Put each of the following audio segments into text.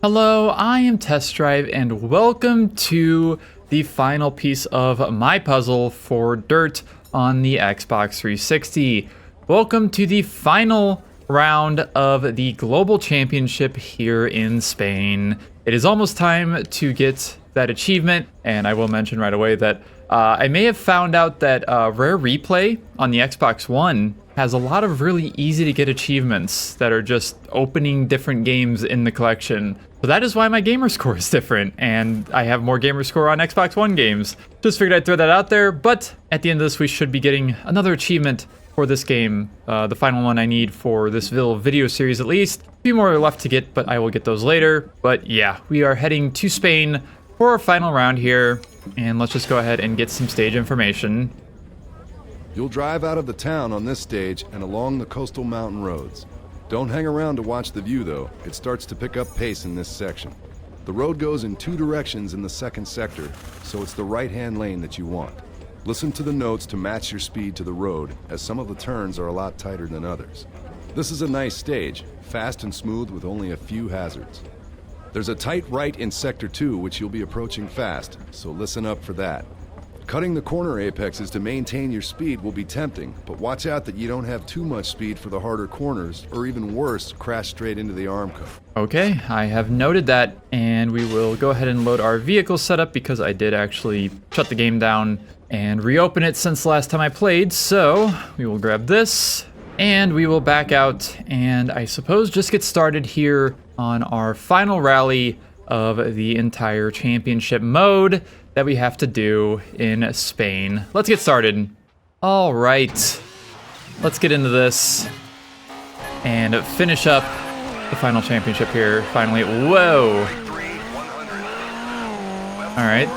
Hello, I am Test Drive and welcome to the final piece of my puzzle for DiRT on the Xbox 360. Welcome to the final round of the Global Championship here in Spain. It is almost time to get that achievement, and I will mention right away that I may have found out that Rare Replay on the Xbox One has a lot of really easy to get achievements that are just opening different games in the collection. So that is why my gamer score is different, and I have more gamer score on Xbox One games. Just figured I'd throw that out there, but at the end of this we should be getting another achievement for this game. The final one I need for this little video series at least. A few more left to get, but I will get those later. But yeah, we are heading to Spain for our final round here, and let's just go ahead and get some stage information. You'll drive out of the town on this stage and along the coastal mountain roads. Don't hang around to watch the view though, it starts to pick up pace in this section. The road goes in two directions in the second sector, so it's the right-hand lane that you want. Listen to the notes to match your speed to the road, as some of the turns are a lot tighter than others. This is a nice stage, fast and smooth with only a few hazards. There's a tight right in Sector 2 which you'll be approaching fast, so listen up for that. Cutting the corner apexes to maintain your speed will be tempting, but watch out that you don't have too much speed for the harder corners, or even worse, crash straight into the arm cut. Okay, I have noted that, and we will go ahead and load our vehicle setup because I did actually shut the game down and reopen it since the last time I played, so we will grab this, and we will back out, and I suppose just get started here on our final rally of the entire championship mode that we have to do in Spain. Let's get started. All right, let's get into this and finish up the final championship here. Finally, whoa. All right,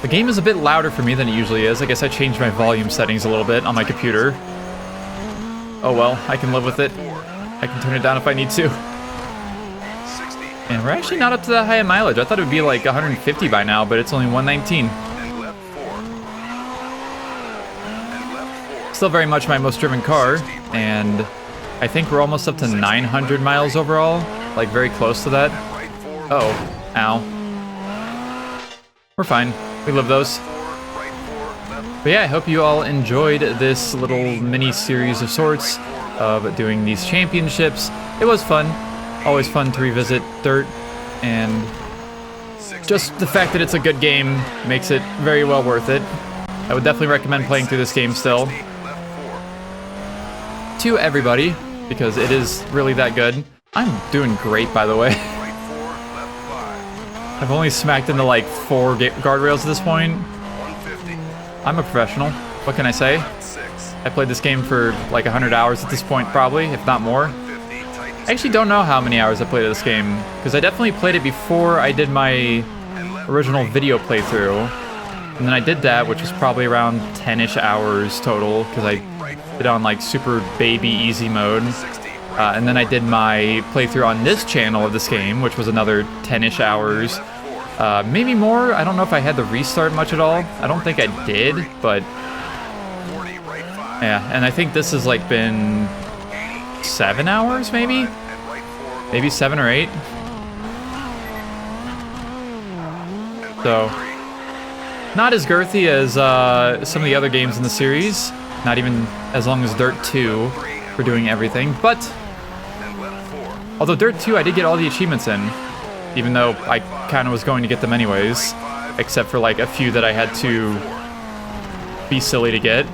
the game is a bit louder for me than it usually is. I guess I changed my volume settings a little bit on my computer. Oh well, I can live with it. I can turn it down if I need to. And we're actually not up to that high a mileage. I thought it would be like 150 by now, but it's only 119. Still very much my most driven car, and I think we're almost up to 900 miles overall, like very close to that. Uh-oh, ow. We're fine, we live those. But yeah, I hope you all enjoyed this little mini series of sorts of doing these championships. It was fun. Always fun to revisit DiRT, and just the fact that it's a good game makes it very well worth it. I would definitely recommend playing through this game still to everybody, because it is really that good. I'm doing great, by the way. I've only smacked into like 4 guardrails at this point. I'm a professional. What can I say? I played this game for like 100 hours at this point, probably, if not more. I actually don't know how many hours I played of this game, because I definitely played it before I did my original video playthrough. And then I did that, which was probably around 10-ish hours total, because I did it on like super baby easy mode. And then I did my playthrough on this channel of this game, which was another 10-ish hours. Maybe more. I don't know if I had to restart much at all. I don't think I did, but yeah. And I think this has like been 7 hours, maybe 7 or 8. So not as girthy as some of the other games in the series, not even as long as DiRT 2 for doing everything, but although DiRT 2 I did get all the achievements in, even though I kind of was going to get them anyways, except for like a few that I had to be silly to get.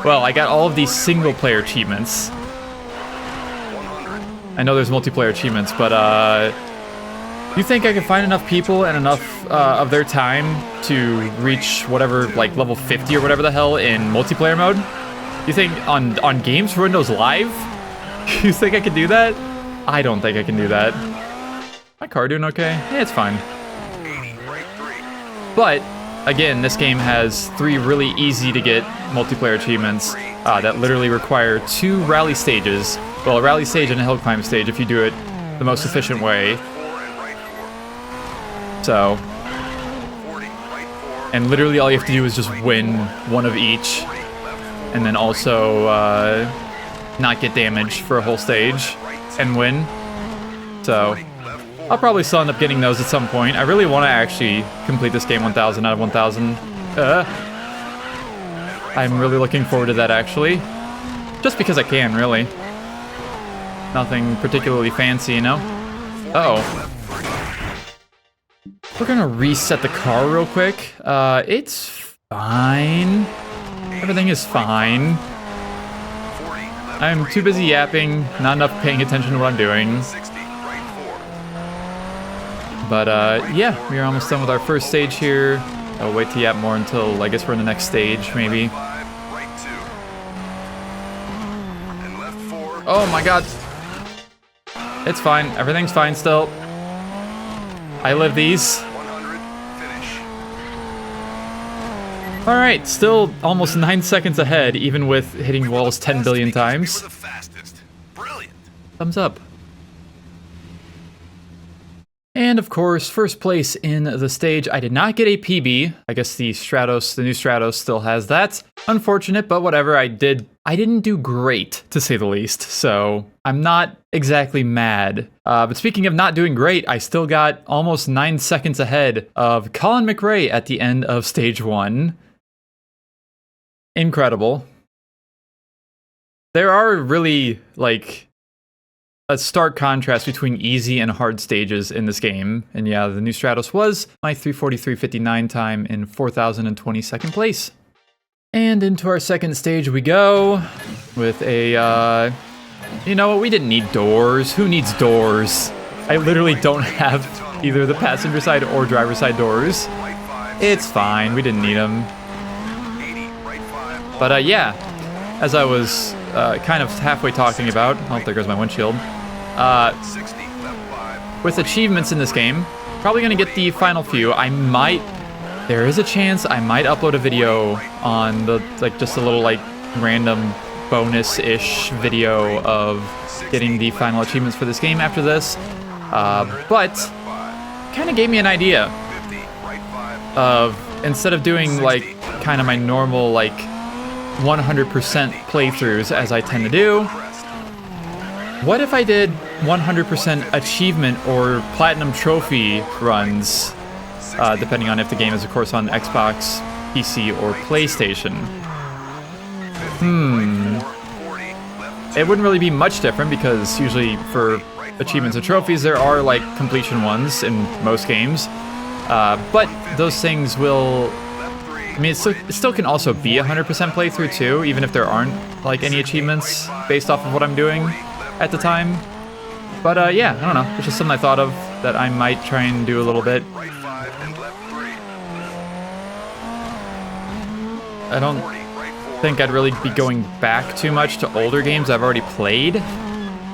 Well, I got all of these single player achievements. I know there's multiplayer achievements, but you think I could find enough people and enough of their time to reach whatever, like level 50 or whatever the hell in multiplayer mode? You think on games for Windows Live? You think I could do that? I don't think I can do that. My car doing okay? Yeah, it's fine. But again, this game has 3 really easy to get multiplayer achievements that literally require 2 rally stages. Well, a rally stage and a hill climb stage if you do it the most efficient way. So, and literally all you have to do is just win one of each, and then also not get damaged for a whole stage and win. So I'll probably still end up getting those at some point. I really want to actually complete this game 1000 out of 1000. I'm really looking forward to that, actually. Just because I can, really. Nothing particularly fancy, you know? Uh-oh. We're gonna reset the car real quick. It's fine. Everything is fine. I'm too busy yapping, not enough paying attention to what I'm doing. But yeah, we're almost done with our first stage here. I'll wait to yap more until I guess we're in the next stage, maybe. Oh my god. It's fine. Everything's fine still. I live these. Alright, still almost 9 seconds ahead, even with hitting walls 10 billion times. Thumbs up. And of course, first place in the stage. I did not get a PB. I guess the new Stratos still has that. Unfortunate, but whatever. I didn't do great, to say the least, so I'm not exactly mad. But speaking of not doing great, I still got almost 9 seconds ahead of Calogne B at the end of stage 1. Incredible. There are really, like, a stark contrast between easy and hard stages in this game. And yeah, the new Stratos was my 3:43.59 time in 4022nd place. And into our second stage we go with a, you know what, we didn't need doors. Who needs doors? I literally don't have either the passenger side or driver side doors. It's fine, we didn't need them. But yeah, as I was kind of halfway talking about, oh, there goes my windshield. With achievements in this game, probably gonna get the final few. There is a chance I might upload a video on the, like, just a little, like, random bonus-ish video of getting the final achievements for this game after this. But kind of gave me an idea of, instead of doing, like, kind of my normal, like, 100% playthroughs as I tend to do, what if I did 100% achievement or platinum trophy runs, depending on if the game is, of course, on Xbox, PC, or PlayStation? It wouldn't really be much different because usually for achievements and trophies there are, like, completion ones in most games, but those things will... I mean, it still can also be 100% playthrough too, even if there aren't, like, any achievements based off of what I'm doing at the time. But yeah, I don't know. It's just something I thought of that I might try and do a little bit. I don't think I'd really be going back too much to older games I've already played,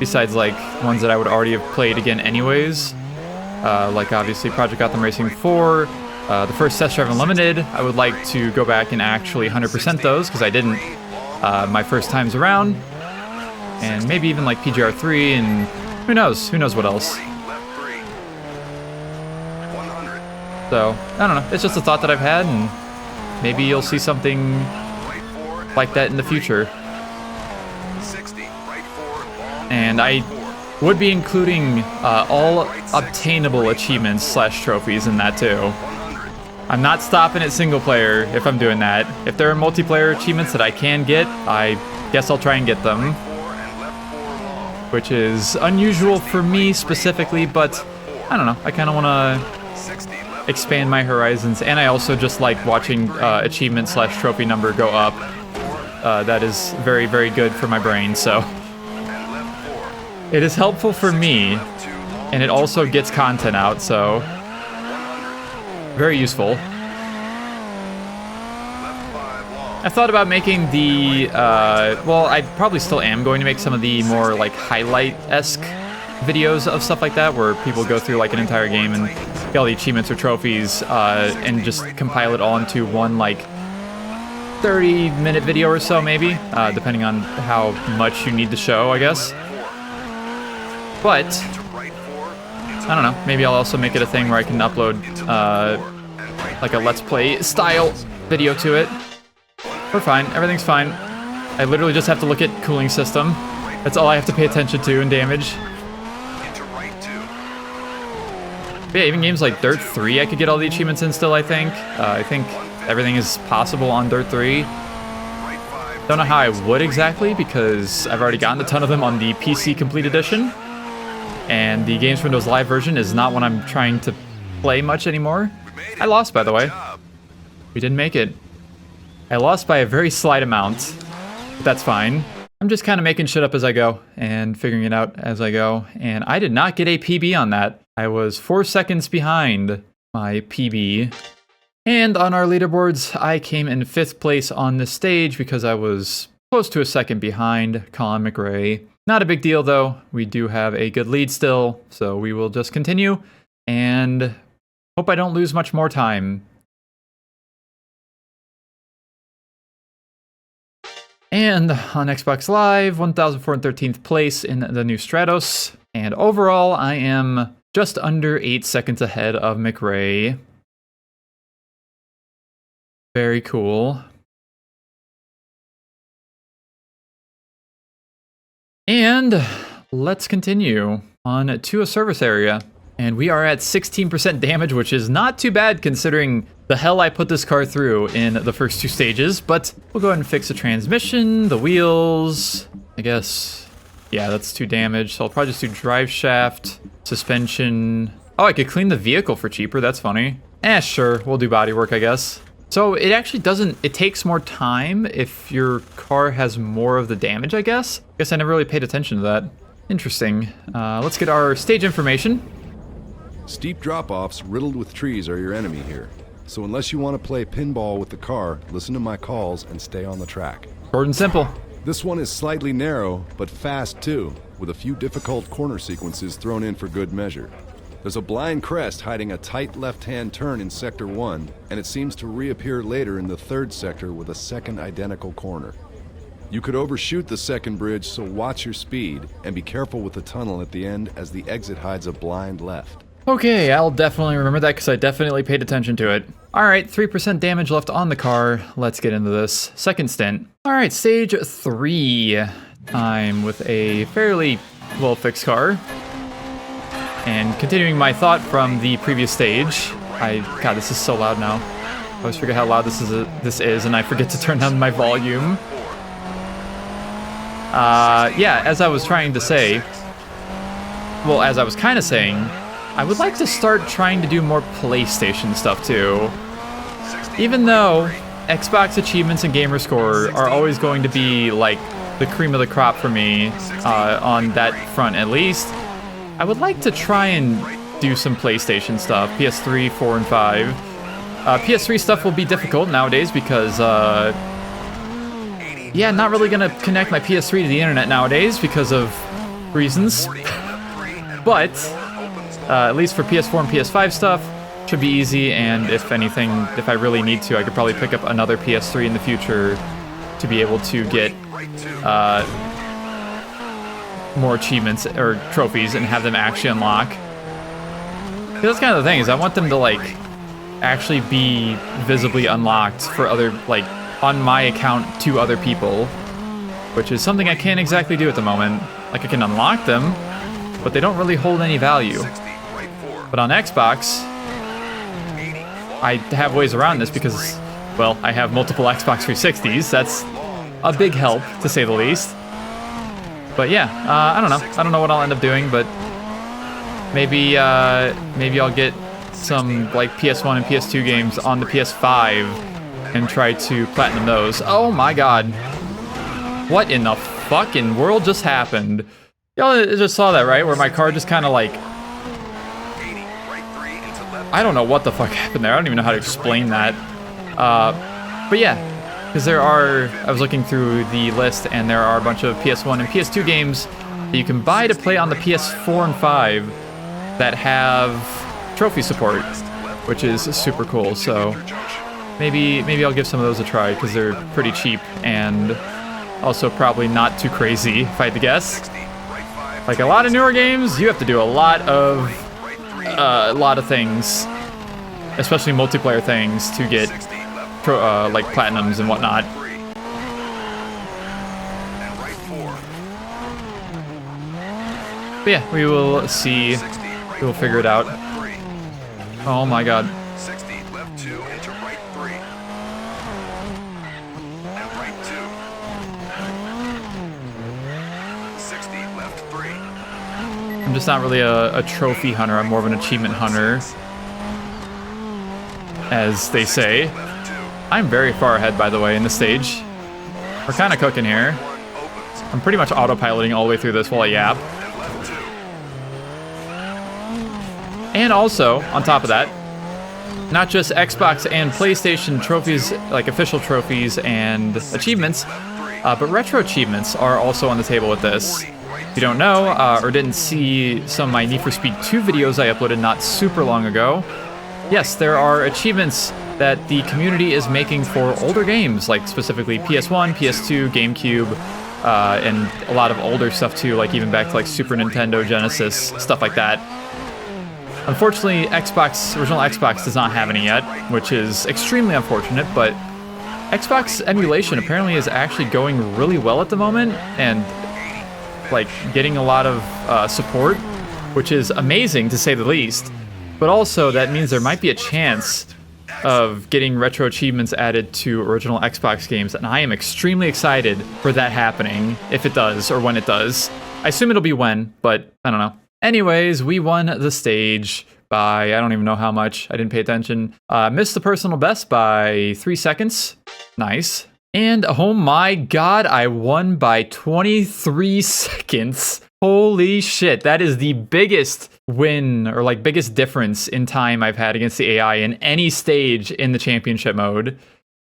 besides, like, ones that I would already have played again anyways. Like, obviously, Project Gotham Racing 4. The first Test Drive Unlimited, I would like to go back and actually 100% those, because I didn't my first times around. And maybe even, like, PGR3, and who knows what else. So, I don't know, it's just a thought that I've had, and maybe you'll see something like that in the future. And I would be including all obtainable achievements / trophies in that too. I'm not stopping at single player if I'm doing that. If there are multiplayer achievements that I can get, I guess I'll try and get them. Which is unusual for me specifically, but I don't know. I kind of want to expand my horizons, and I also just like watching achievement / trophy number go up. That is very, very good for my brain, so... It is helpful for me, and it also gets content out, so... Very useful. I thought about making the, well, I probably still am going to make some of the more, like, highlight-esque videos of stuff like that, where people go through, like, an entire game and get all the achievements or trophies, and just compile it all into one, like, 30-minute video or so, maybe, depending on how much you need to show, I guess. But... I don't know, maybe I'll also make it a thing where I can upload, like a Let's Play style video to it. We're fine, everything's fine. I literally just have to look at cooling system. That's all I have to pay attention to in damage. But yeah, even games like Dirt 3, I could get all the achievements in still, I think. I think everything is possible on Dirt 3. Don't know how I would exactly, because I've already gotten a ton of them on the PC Complete Edition. And the Games Windows Live version is not one I'm trying to play much anymore. I lost, by the way. We didn't make it. I lost by a very slight amount, but that's fine. I'm just kind of making shit up as I go and figuring it out as I go. And I did not get a PB on that. I was 4 seconds behind my PB. And on our leaderboards, I came in 5th place on this stage because I was close to a second behind Colin McRae. Not a big deal though. We do have a good lead still, so we will just continue and hope I don't lose much more time. And on Xbox Live, 1,413th place in the new Stratos. And overall, I am just under 8 seconds ahead of McRae. Very cool. And let's continue on to a service area. And we are at 16% damage, which is not too bad considering the hell I put this car through in the first 2 stages. But we'll go ahead and fix the transmission, the wheels. I guess, yeah, that's 2 damage. So I'll probably just do drive shaft, suspension. Oh, I could clean the vehicle for cheaper. That's funny. Sure, we'll do body work, I guess. So it actually doesn't, it takes more time if your car has more of the damage, I guess. I guess I never really paid attention to that. Interesting. Let's get our stage information. Steep drop-offs riddled with trees are your enemy here. So unless you want to play pinball with the car, listen to my calls and stay on the track. Short and simple. This one is slightly narrow, but fast too, with a few difficult corner sequences thrown in for good measure. There's a blind crest hiding a tight left-hand turn in Sector 1, and it seems to reappear later in the 3rd sector with a second identical corner. You could overshoot the second bridge, so watch your speed, and be careful with the tunnel at the end as the exit hides a blind left. Okay, I'll definitely remember that because I definitely paid attention to it. Alright, 3% damage left on the car. Let's get into this. Second stint. Alright, stage 3. I'm with a fairly well-fixed car. And continuing my thought from the previous stage, God, this is so loud now. I always forget how loud this is, and I forget to turn down my volume. Yeah, as I was trying to say, well, as I was kind of saying, I would like to start trying to do more PlayStation stuff too. Even though Xbox achievements and gamer score are always going to be like the cream of the crop for me on that front at least, I would like to try and do some PlayStation stuff, PS3, 4, and 5. PS3 stuff will be difficult nowadays because, yeah, not really gonna connect my PS3 to the internet nowadays because of reasons. But, at least for PS4 and PS5 stuff, should be easy, and if anything, if I really need to, I could probably pick up another PS3 in the future to be able to get, more achievements or trophies and have them actually unlock. That's kind of the thing, is I want them to like actually be visibly unlocked for other, like on my account to other people, which is something I can't exactly do at the moment. Like I can unlock them, but they don't really hold any value. But on Xbox, I have ways around this because, well, I have multiple Xbox 360s. That's a big help, to say the least. But yeah, I don't know. I don't know what I'll end up doing, but maybe maybe I'll get some like PS1 and PS2 games on the PS5 and try to platinum those. Oh my god. What in the fucking world just happened? Y'all just saw that, right? Where my car just kind of like... I don't know what the fuck happened there. I don't even know how to explain that. But yeah. Because there are, I was looking through the list, and there are a bunch of PS1 and PS2 games that you can buy to play on the PS4 and 5 that have trophy support, which is super cool. So maybe I'll give some of those a try because they're pretty cheap and also probably not too crazy, if I had to guess. Like a lot of newer games, you have to do a lot of things, especially multiplayer things, to get like platinums and whatnot. But yeah, we will see. We will figure it out. Oh my god. 60, left 2 into right 3. And right 2. 60, left 3. I'm just not really a trophy hunter. I'm more of an achievement hunter, as they say. I'm very far ahead, by the way, in the stage. We're kind of cooking here. I'm pretty much autopiloting all the way through this while I yap. And also, on top of that, not just Xbox and PlayStation trophies, like official trophies and achievements, but retro achievements are also on the table with this. If you don't know, or didn't see some of my Need for Speed 2 videos I uploaded not super long ago, yes, there are achievements that the community is making for older games, like specifically PS1, PS2, GameCube, and a lot of older stuff too, like even back to like Super Nintendo, Genesis, stuff like that. Unfortunately, original Xbox does not have any yet, which is extremely unfortunate, but Xbox emulation apparently is actually going really well at the moment, and like getting a lot of support, which is amazing to say the least. But also that means there might be a chance of getting retro achievements added to original Xbox games, and I am extremely excited for that happening, if it does, or when it does. I assume it'll be when, but I don't know. Anyways, we won the stage by, I don't even know how much, I didn't pay attention. Missed the personal best by 3 seconds. Nice. And oh my god, I won by 23 seconds. Holy shit, that is the biggest win, or like biggest difference in time I've had against the AI in any stage in the championship mode.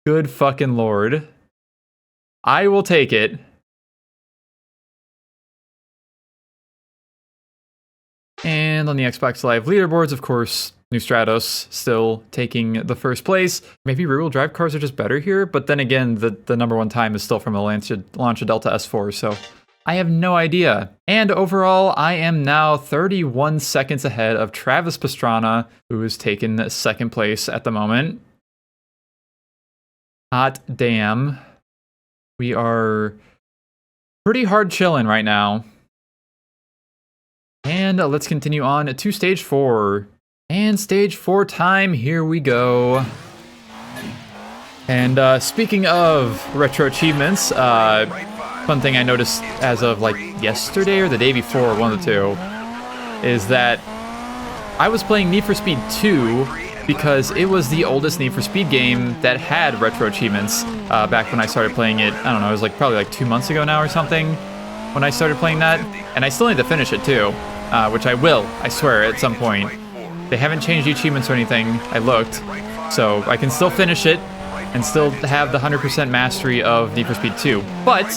Good fucking lord. I will take it. And on the Xbox Live leaderboards, of course, New Stratos still taking the first place. Maybe rear-wheel drive cars are just better here, but then again, the #1 time is still from a Lancia Delta S4, so I have no idea. And overall, I am now 31 seconds ahead of Travis Pastrana, who is taking second place at the moment. Hot damn. We are pretty hard chilling right now. And let's continue on to stage 4. And stage 4 time, here we go. And speaking of retro achievements, fun thing I noticed as of like yesterday or the day before, one of the two, is that I was playing Need for Speed 2 because it was the oldest Need for Speed game that had retro achievements back when I started playing it. I don't know, it was like probably like 2 months ago now or something when I started playing that. And I still need to finish it too, which I will, I swear, at some point. They haven't changed the achievements or anything, I looked, so I can still finish it and still have the 100% mastery of Need for Speed 2. But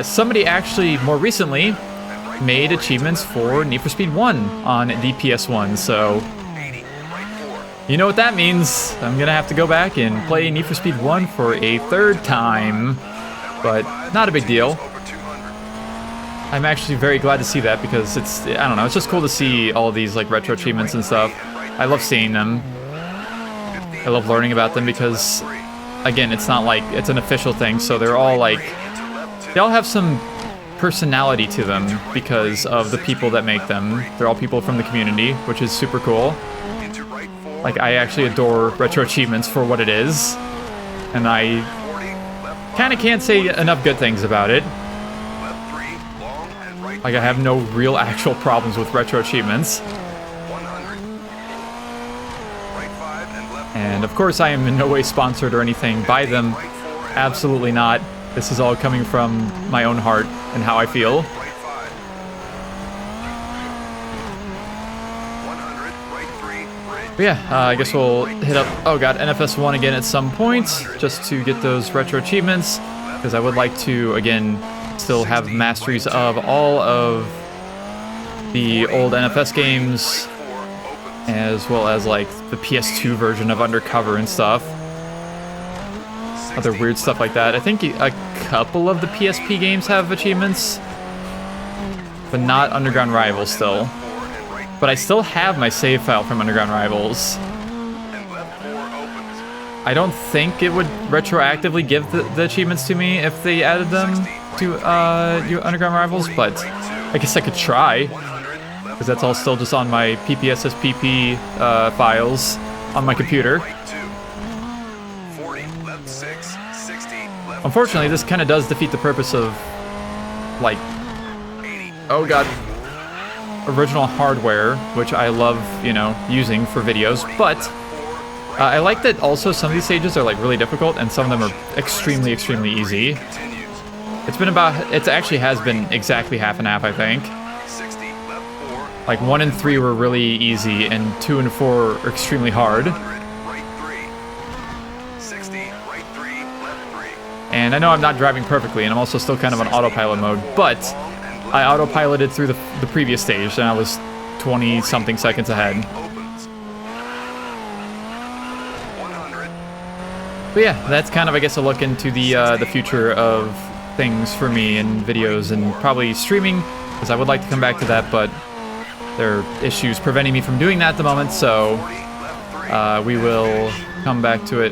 somebody actually more recently made achievements for Need for Speed 1 on the PS1, so you know what that means. I'm gonna have to go back and play Need for Speed 1 for a third time, but not a big deal. I'm actually very glad to see that because it's, I don't know, it's just cool to see all of these like retro achievements and stuff. I love seeing them. I love learning about them because, again, it's not like it's an official thing, so they're all like, they all have some personality to them because of the people that make them. They're all people from the community, which is super cool. Like, I actually adore retro achievements for what it is, and I kind of can't say enough good things about it. Like, I have no real actual problems with retro achievements. And of course I am in no way sponsored or anything by them. Absolutely not. This is all coming from my own heart and how I feel. But yeah, I guess we'll hit up, oh god, NFS1 again at some point, just to get those retro achievements, because I would like to, again, still have masteries of all of the old NFS games, as well as like the PS2 version of Undercover and stuff. Other weird stuff like that. I think a couple of the PSP games have achievements, but not Underground Rivals still. But I still have my save file from Underground Rivals. I don't think it would retroactively give the achievements to me if they added them to Underground Rivals, but I guess I could try. because that's all still just on my PPSSPP files on my computer. Unfortunately, this kind of does defeat the purpose of, like, oh god, original hardware, which I love, you know, using for videos, but I like that also some of these stages are, like, really difficult, and some of them are extremely, extremely easy. It's been about, it actually has been exactly half and half, I think. Like, 1 and 3 were really easy, and 2 and 4 are extremely hard. And I know I'm not driving perfectly, and I'm also still kind of on autopilot mode, but I autopiloted through the previous stage, and I was 20-something seconds ahead. But yeah, that's kind of, I guess, a look into the future of things for me in videos and probably streaming, because I would like to come back to that, but there are issues preventing me from doing that at the moment, so we will come back to it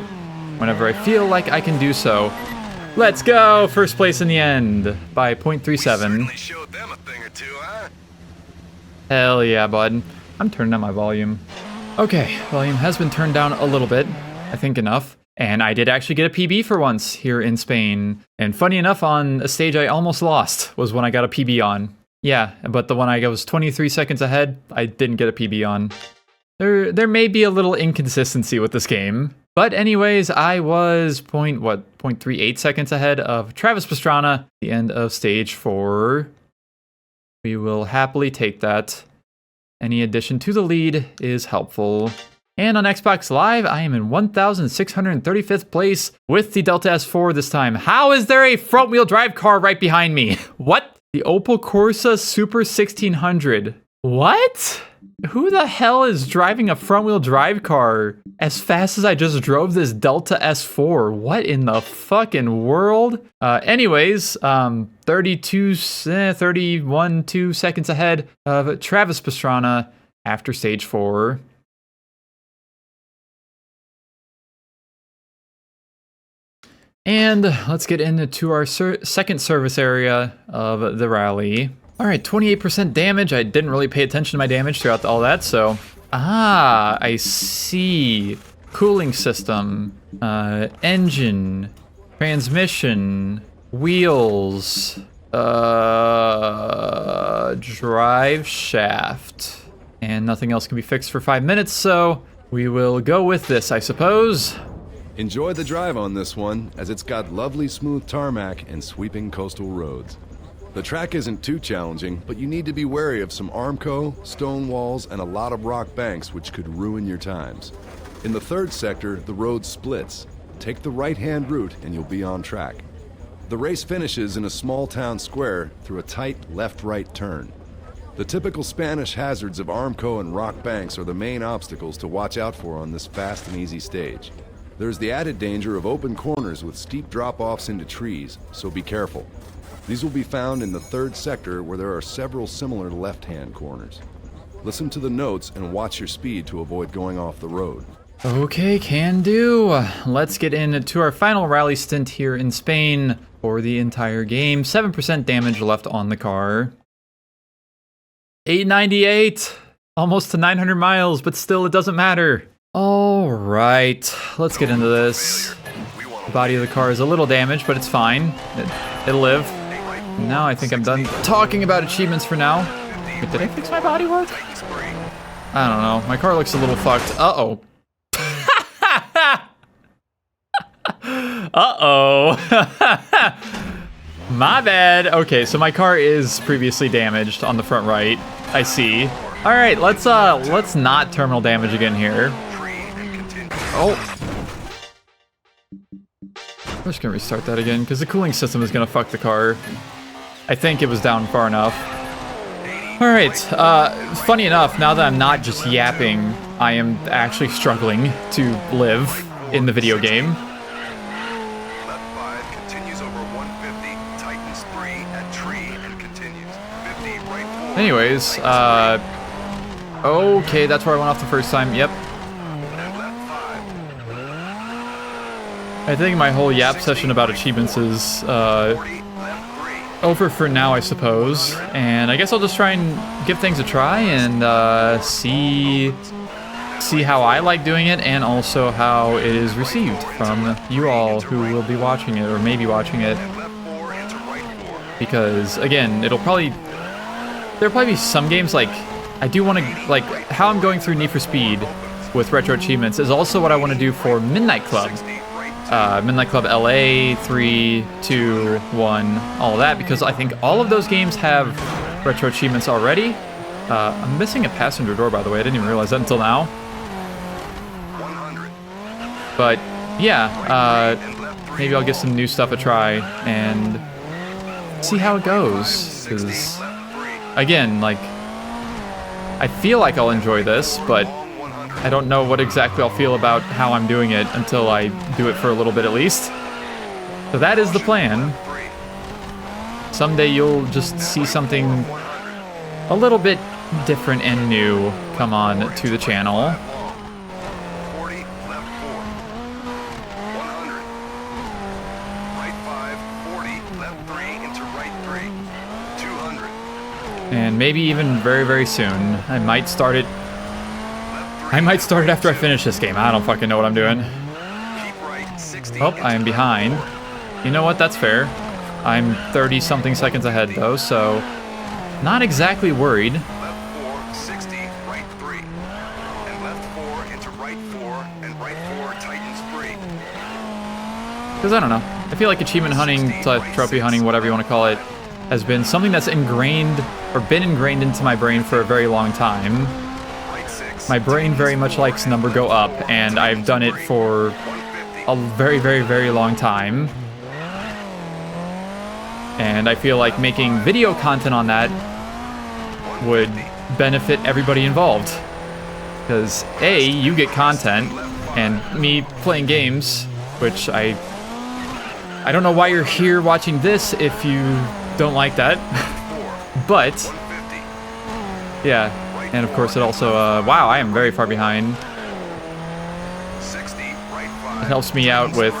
whenever I feel like I can do so. Let's go! First place in the end by 0.37. Hell yeah, bud. I'm turning down my volume. Okay, volume has been turned down a little bit. I think enough. And I did actually get a PB for once here in Spain. And funny enough, on a stage I almost lost was when I got a PB on. Yeah, but the one I was 23 seconds ahead, I didn't get a PB on. There may be a little inconsistency with this game. But anyways, I was 0.38 seconds ahead of Travis Pastrana, the end of stage 4. We will happily take that. Any addition to the lead is helpful. And on Xbox Live, I am in 1,635th place with the Delta S4 this time. How is there a front-wheel drive car right behind me? What? The Opel Corsa Super 1600. What? Who the hell is driving a front-wheel drive car as fast as I just drove this Delta S4? What in the fucking world? Anyways, 31, 2 seconds ahead of Travis Pastrana after stage 4. And let's get into our second service area of the rally. All right, 28% damage. I didn't really pay attention to my damage throughout all that, so... Ah, I see. Cooling system, engine, transmission, wheels, drive shaft. And nothing else can be fixed for 5 minutes, so we will go with this, I suppose. Enjoy the drive on this one, as it's got lovely smooth tarmac and sweeping coastal roads. The track isn't too challenging, but you need to be wary of some Armco, stone walls, and a lot of rock banks which could ruin your times. In the third sector, the road splits. Take the right-hand route and you'll be on track. The race finishes in a small town square through a tight left-right turn. The typical Spanish hazards of Armco and rock banks are the main obstacles to watch out for on this fast and easy stage. There's the added danger of open corners with steep drop-offs into trees, so be careful. These will be found in the third sector where there are several similar left-hand corners. Listen to the notes and watch your speed to avoid going off the road. Okay, can do. Let's get into our final rally stint here in Spain for the entire game. 7% damage left on the car. 898! Almost to 900 miles, but still it doesn't matter. Alright, let's get into this. The body of the car is a little damaged, but it's fine. It'll live. Now I think I'm done talking about achievements for now. Wait, did I fix my bodywork? I don't know. My car looks a little fucked. Uh-oh. Uh-oh. My bad. Okay, so my car is previously damaged on the front right. I see. All right, let's not terminal damage again here. Oh. I'm just gonna restart that again because the cooling system is gonna fuck the car. I think it was down far enough. All right, funny enough, now that I'm not just yapping, I am actually struggling to live in the video game. Anyways, okay, that's where I went off the first time, yep. I think my whole yap session about achievements is, over for now, I suppose. And I guess I'll just try and give things a try and see how I like doing it, and also how it is received from you all who will be watching it or maybe watching it. Because again, there'll probably be some games like I do want to, like how I'm going through Need for Speed with retro achievements is also what I want to do for Midnight Club. Midnight Club LA, 3, 2, 1, all that, because I think all of those games have retro achievements already. I'm missing a passenger door, by the way. I didn't even realize that until now. But yeah, maybe I'll give some new stuff a try and see how it goes. Because again, like, I feel like I'll enjoy this, but I don't know what exactly I'll feel about how I'm doing it until I do it for a little bit at least. So that is the plan. Someday you'll just see something a little bit different and new come on to the channel. And maybe even very, very soon. I might start it after I finish this game. I don't fucking know what I'm doing. Oh, I am behind. You know what? That's fair. I'm 30-something seconds ahead, though, so not exactly worried. Left 4, 60, right 3. And left 4 into right 4, and right 4 tightens 3. Because I don't know. I feel like achievement hunting, trophy hunting, whatever you want to call it, has been something that's ingrained, or been ingrained into my brain for a very long time. My brain very much likes number go up, and I've done it for a very, very, very long time. And I feel like making video content on that would benefit everybody involved. Because A, you get content, and me playing games, which I don't know why you're here watching this if you don't like that. But yeah, and of course it also wow, I am very far behind. It helps me out with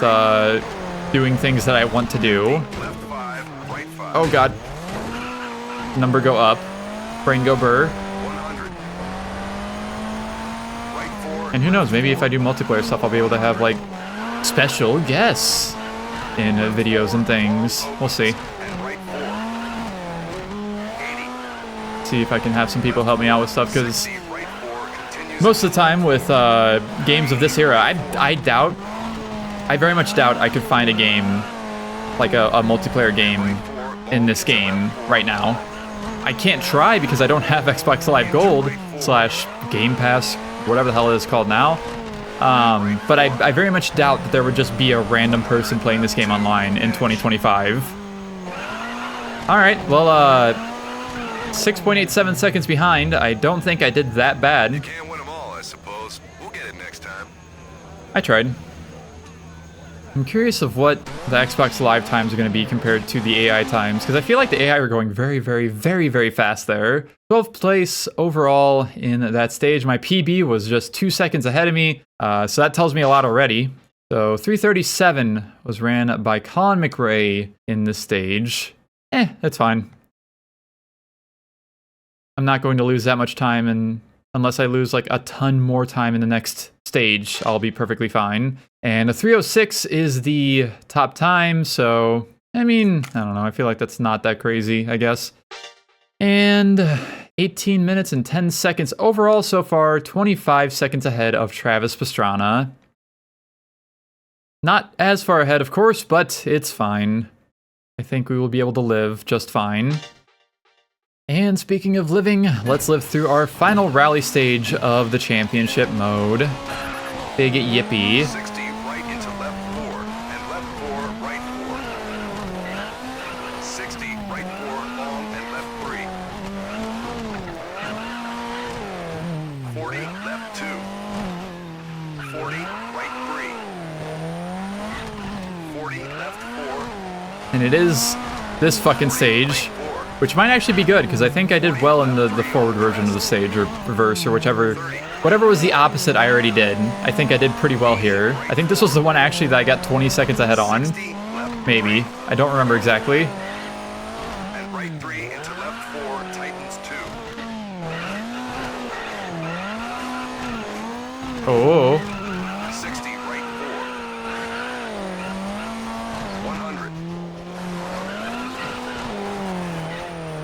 doing things that I want to do. Oh god. Number go up, brain go burr. And who knows, maybe if I do multiplayer stuff I'll be able to have like special guests in videos and things. We'll see. See if I can have some people help me out with stuff, because most of the time with games of this era, I very much doubt I could find a game, like a multiplayer game in this game right now. I can't try because I don't have Xbox Live Gold / Game Pass, whatever the hell it is called now. But I very much doubt that there would just be a random person playing this game online in 2025. Alright, well, 6.87 seconds behind. I don't think I did that bad. You can't win them all, I suppose. We'll get it next time. I tried. I'm curious of what the Xbox Live times are going to be compared to the AI times, because I feel like the AI were going very, very, very, very fast there. 12th place overall in that stage. My PB was just 2 seconds ahead of me, so that tells me a lot already. So 3:37 was ran by Calogne B in this stage. That's fine. I'm not going to lose that much time, and unless I lose like a ton more time in the next stage, I'll be perfectly fine. And a 3:06 is the top time, so I mean, I don't know, I feel like that's not that crazy, I guess. And 18 minutes and 10 seconds overall so far, 25 seconds ahead of Travis Pastrana. Not as far ahead, of course, but it's fine. I think we will be able to live just fine. And speaking of living, let's live through our final rally stage of the championship mode. Big yippee. 60 right into left 4, and left 4, right 4. 60 right 4, long and left 3. 40 left 2. 40 right 3. 40 left 4. And it is this fucking stage, which might actually be good, because I think I did well in the forward version of the stage, or reverse, or whatever was the opposite I already did. I think I did pretty well here. I think this was the one actually that I got 20 seconds ahead on. Maybe. I don't remember exactly. Oh. 60, right 4. 100.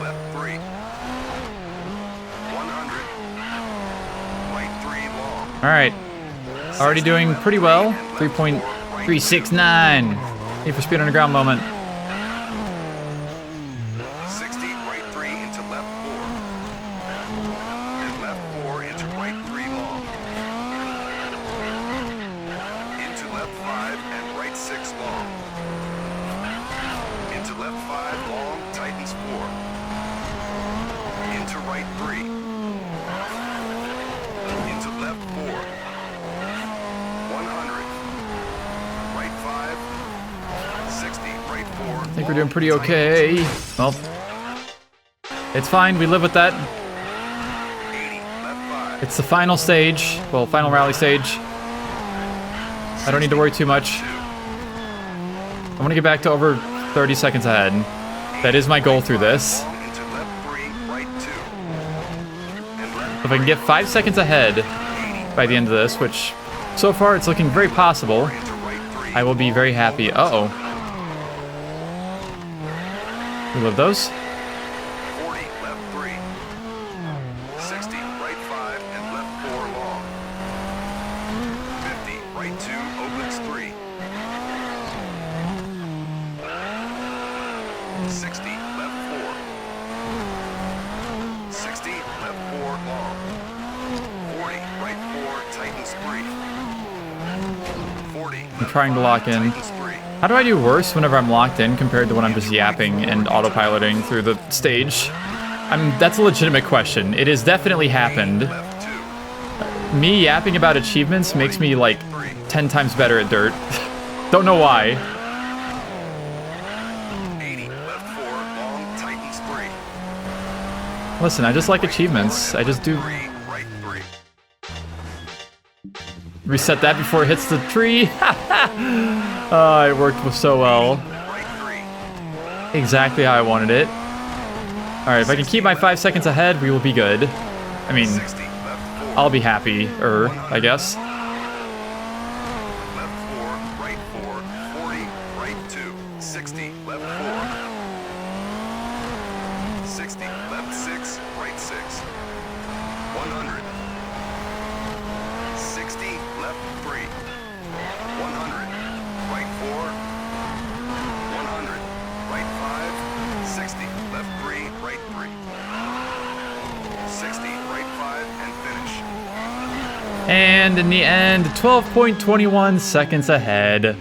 Left 3. 100. Right 3 long. All right. Already doing pretty well. 3.369. Need for speed on the ground moment. 60, right 3 into left 4. And left 4 into right 3 long. Into left 5 and right 6 long. Into left 5 long, tightens 4. Into right 3. Into left 4. 100. Right 5. 60, right 4. I think we're doing pretty okay. Well, it's fine. We live with that. 80, left 5. It's the final stage. Well, final rally stage. I don't need to worry too much. I want to get back to over 30 seconds ahead. That is my goal through this. Long into left 3, right 2. And left If I can get 5 seconds ahead by the end of this, which so far it's looking very possible, into right 3. I will be very happy. Uh-oh. We love those. 40, left 3. 60, right 5 and left 4 long. 50, right 2, opens 3. 60, left 4. 60, left 4 long. 40, right 4, tightens 3. 40, I'm trying to lock in. tightens 3. How do I do worse whenever I'm locked in compared to when I'm just yapping and autopiloting through the stage? That's a legitimate question. It has definitely happened. Left 2. Me yapping about achievements makes me like 10 times better at dirt. Don't know why. 80, left 4, long, tightens 3. Listen, I just like achievements. I just do 3, right 3. reset that before it hits the tree. Oh, it worked so well. Right 3. Exactly how I wanted it. Alright, if I can keep my 5 seconds ahead, we will be good. I mean, 60, left 4. I'll be happy, I guess. Left 4, right 4, 40, right 2, 60, left 4. 60, left 6, right 6. 100. 60, left 3. 100, right 4. 100, right 5. 60, left 3, right 3. 60, right 5, and finish. And in the end, 12.21 seconds ahead.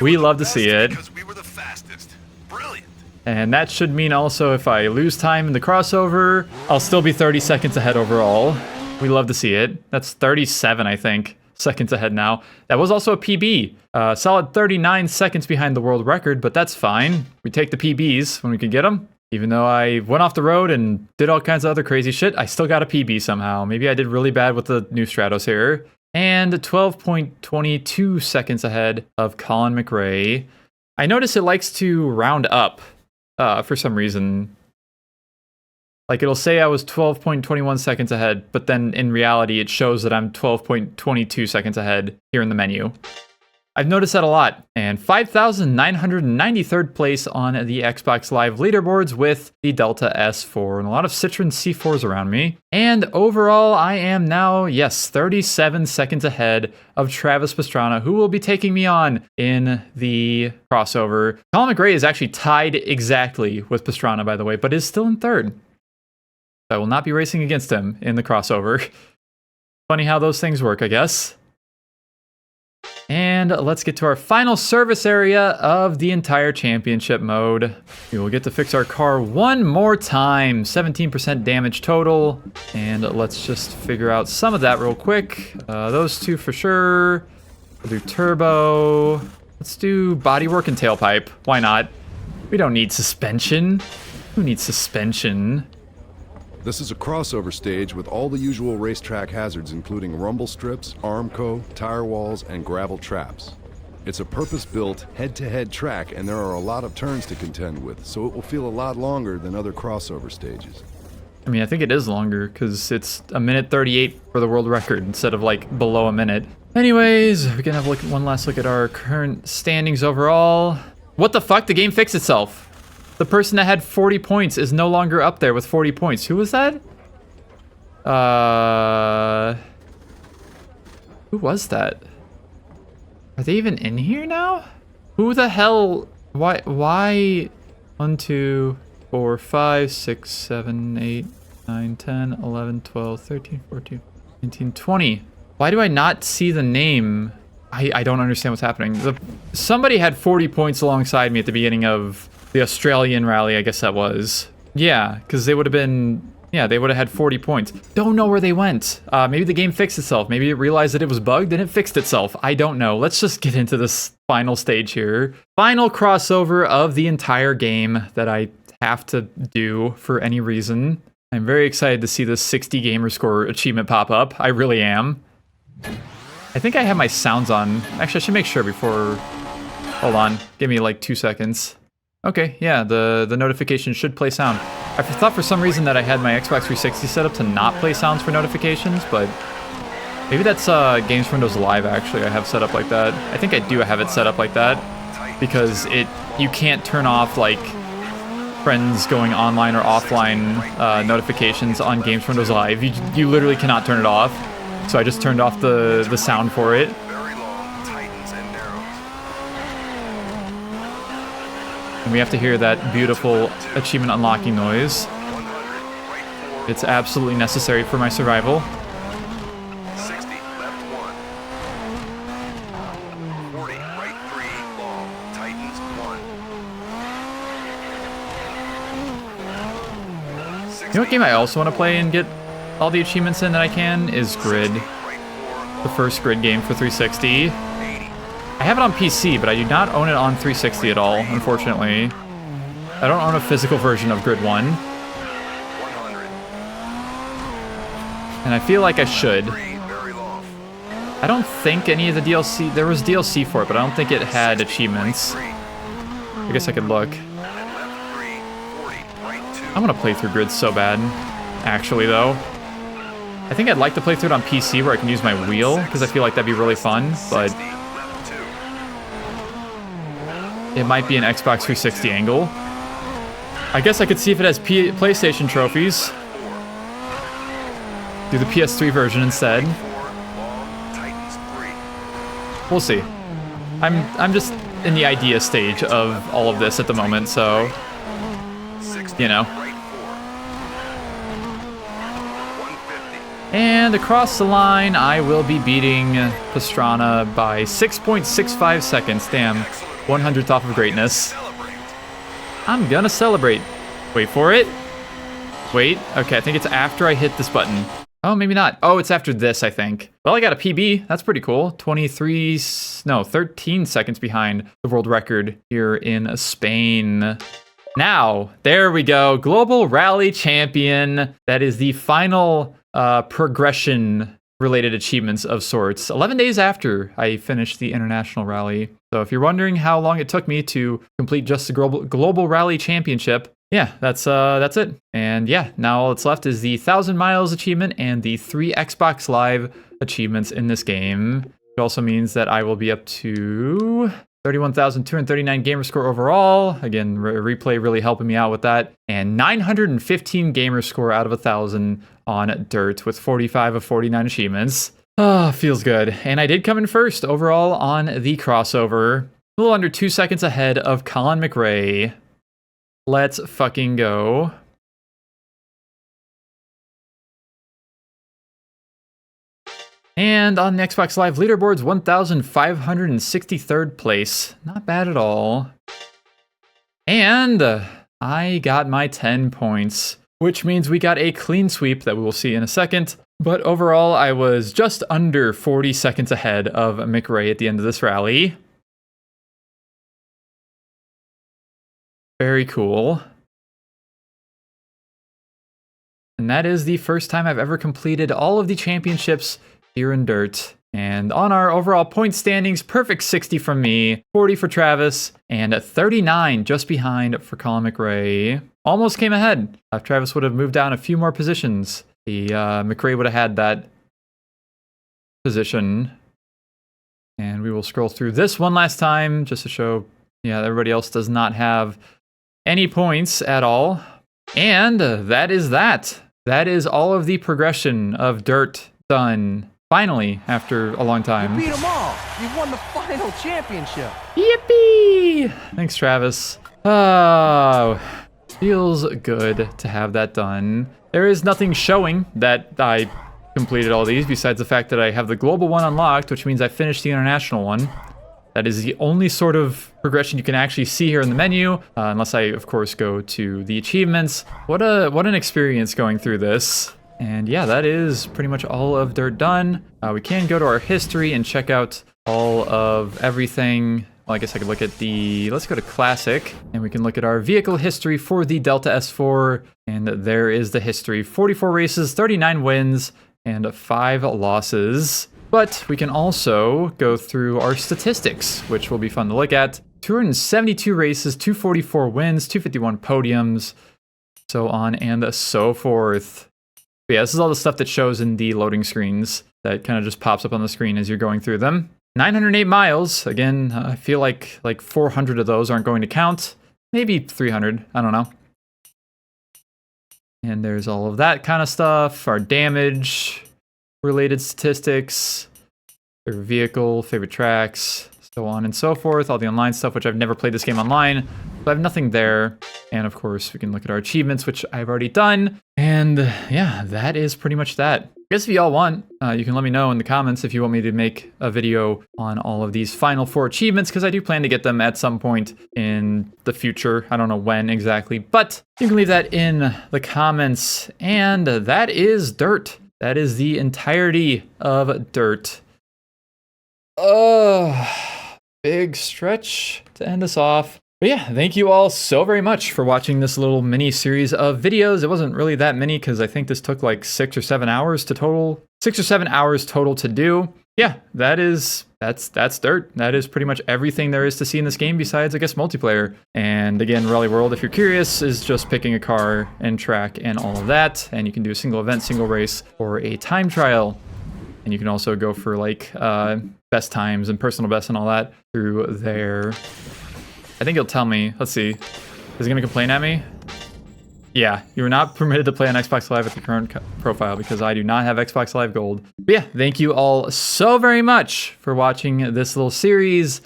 We love to see it. Because we were the fastest. Brilliant. And that should mean also if I lose time in the crossover, I'll still be 30 seconds ahead overall. We love to see it. That's 37, I think, seconds ahead now. That was also a PB. Solid 39 seconds behind the world record, but that's fine. We take the PBs when we can get them. Even though I went off the road and did all kinds of other crazy shit, I still got a PB somehow. Maybe I did really bad with the new Stratos here. And 12.22 seconds ahead of Colin McRae. I notice it likes to round up for some reason. Like it'll say I was 12.21 seconds ahead, but then in reality it shows that I'm 12.22 seconds ahead here in the menu. I've noticed that a lot. And 5,993rd place on the Xbox Live leaderboards with the Delta S4 and a lot of Citroen C4s around me. And overall, I am now, yes, 37 seconds ahead of Travis Pastrana, who will be taking me on in the crossover. Colin McRae is actually tied exactly with Pastrana, by the way, but is still in third. I will not be racing against him in the crossover. Funny how those things work, I guess. And let's get to our final service area of the entire championship mode. We will get to fix our car one more time. 17% damage total. And let's just figure out some of that real quick. Those two for sure. We'll do turbo. Let's do bodywork and tailpipe. Why not? We don't need suspension. Who needs suspension? This is a crossover stage with all the usual racetrack hazards, including rumble strips, Armco, tire walls, and gravel traps. It's a purpose-built, head-to-head track, and there are a lot of turns to contend with, so it will feel a lot longer than other crossover stages. I mean, I think it is longer because it's a minute 38 for the world record instead of like below a minute. Anyways, we can have one last look at our current standings overall. What the fuck? The game fixed itself. The person that had 40 points is no longer up there with 40 points. Who was that? Who was that? Are they even in here now? Who the hell? Why? 1, 2, 4, 5, 6, 7, 8, 9, 10, 11, 12, 13, 14, 19, 20. Why do I not see the name? I don't understand what's happening. Somebody had 40 points alongside me at the beginning of the Australian rally, I guess that was. Yeah, because they would have been... Yeah, they would have had 40 points. Don't know where they went. Maybe the game fixed itself. Maybe it realized that it was bugged and it fixed itself. I don't know. Let's just get into this final stage here. Final crossover of the entire game that I have to do for any reason. I'm very excited to see this 60 gamer score achievement pop up. I really am. I think I have my sounds on. Actually, I should make sure before... Hold on. Give me like 2 seconds. Okay, yeah, the notification should play sound. I thought for some reason that I had my Xbox 360 set up to not play sounds for notifications, but maybe that's Games from Windows Live actually I have set up like that. I think I do have it set up like that because you can't turn off like friends going online or offline notifications on Games from Windows Live. You literally cannot turn it off. So I just turned off the sound for it. And we have to hear that beautiful achievement unlocking noise. It's absolutely necessary for my survival. 60, left 1. 40, right 3, long. Titans 1. You know what game I also want to play and get all the achievements in that I can is Grid. The first Grid game for 360. I have it on PC, but I do not own it on 360 at all, unfortunately. I don't own a physical version of Grid 1. And I feel like I should. I don't think any of the DLC... There was DLC for it, but I don't think it had achievements. I guess I could look. I want to play through Grid so bad, actually, though. I think I'd like to play through it on PC where I can use my wheel, because I feel like that'd be really fun, but... It might be an Xbox 360 angle. I guess I could see if it has PlayStation trophies. Do the PS3 version instead. We'll see. I'm just in the idea stage of all of this at the moment, so... You know. And across the line, I will be beating Pastrana by 6.65 seconds. Damn. 100th off of greatness. I'm gonna celebrate. Wait for it. Wait. Okay, I think it's after I hit this button. Oh, maybe not. Oh, it's after this, I think. Well, I got a PB. That's pretty cool. 13 seconds behind the world record here in Spain. Now, there we go. Global Rally Champion. That is the final progression related achievements of sorts 11 days after I finished the international rally. So if you're wondering how long it took me to complete just the global rally championship, yeah, that's it. And yeah, now all that's left is the 1,000 miles achievement and the 3 Xbox Live achievements in this game. It also means that I will be up to 31,239 gamer score overall. Again, replay really helping me out with that. And 915 gamer score out of 1,000 on Dirt with 45 of 49 achievements. Ah, feels good. And I did come in first overall on the crossover. A little under 2 seconds ahead of Colin McRae. Let's fucking go. And on the Xbox Live leaderboards, 1,563rd place. Not bad at all. And I got my 10 points, which means we got a clean sweep that we will see in a second. But overall, I was just under 40 seconds ahead of McRae at the end of this rally. Very cool. And that is the first time I've ever completed all of the championships here in Dirt. And on our overall point standings, perfect 60 from me, 40 for Travis, and 39 just behind for Colin McRae. almost came ahead. If Travis would have moved down a few more positions, McRae would have had that position. And we will scroll through this one last time just to show, yeah, everybody else does not have any points at all. And that is that. That is all of the progression of Dirt done. Finally, after a long time. You beat them all. You won the final championship. Yippee! Thanks, Travis. Oh, feels good to have that done. There is nothing showing that I completed all these besides the fact that I have the global one unlocked, which means I finished the international one. That is the only sort of progression you can actually see here in the menu, unless I, of course, go to the achievements. What an experience going through this. And yeah, that is pretty much all of Dirt done. We can go to our history and check out all of everything. Well, I guess I could look at let's go to Classic, and we can look at our vehicle history for the Delta S4. And there is the history. 44 races, 39 wins, and 5 losses. But we can also go through our statistics, which will be fun to look at. 272 races, 244 wins, 251 podiums, so on and so forth. But yeah, this is all the stuff that shows in the loading screens that kind of just pops up on the screen as you're going through them. 908 miles. Again, I feel like 400 of those aren't going to count. Maybe 300. I don't know. And there's all of that kind of stuff. Our damage related statistics, favorite vehicle, favorite tracks, so on and so forth. All the online stuff, which I've never played this game online, so I have nothing there. And of course, we can look at our achievements, which I've already done. And yeah, that is pretty much that. I guess if y'all want, you can let me know in the comments if you want me to make a video on all of these final 4 achievements, because I do plan to get them at some point in the future. I don't know when exactly, but you can leave that in the comments. And that is Dirt. That is the entirety of Dirt. Big stretch to end us off. But yeah, thank you all so very much for watching this little mini series of videos. It wasn't really that many because I think this took like 6 or 7 hours to total. 6 or 7 hours total to do. Yeah, that's Dirt. That is pretty much everything there is to see in this game besides, I guess, multiplayer. And again, Rally World, if you're curious, is just picking a car and track and all of that. And you can do a single event, single race, or a time trial. And you can also go for like best times and personal best and all that through there. I think it'll tell me. Let's see. Is it going to complain at me? Yeah, you are not permitted to play on Xbox Live with your current profile because I do not have Xbox Live Gold. But yeah, thank you all so very much for watching this little series.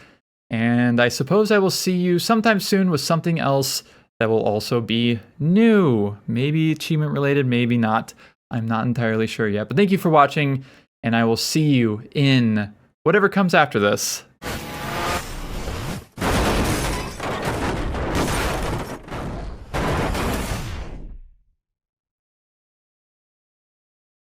And I suppose I will see you sometime soon with something else that will also be new. Maybe achievement related, maybe not. I'm not entirely sure yet. But thank you for watching, and I will see you in whatever comes after this.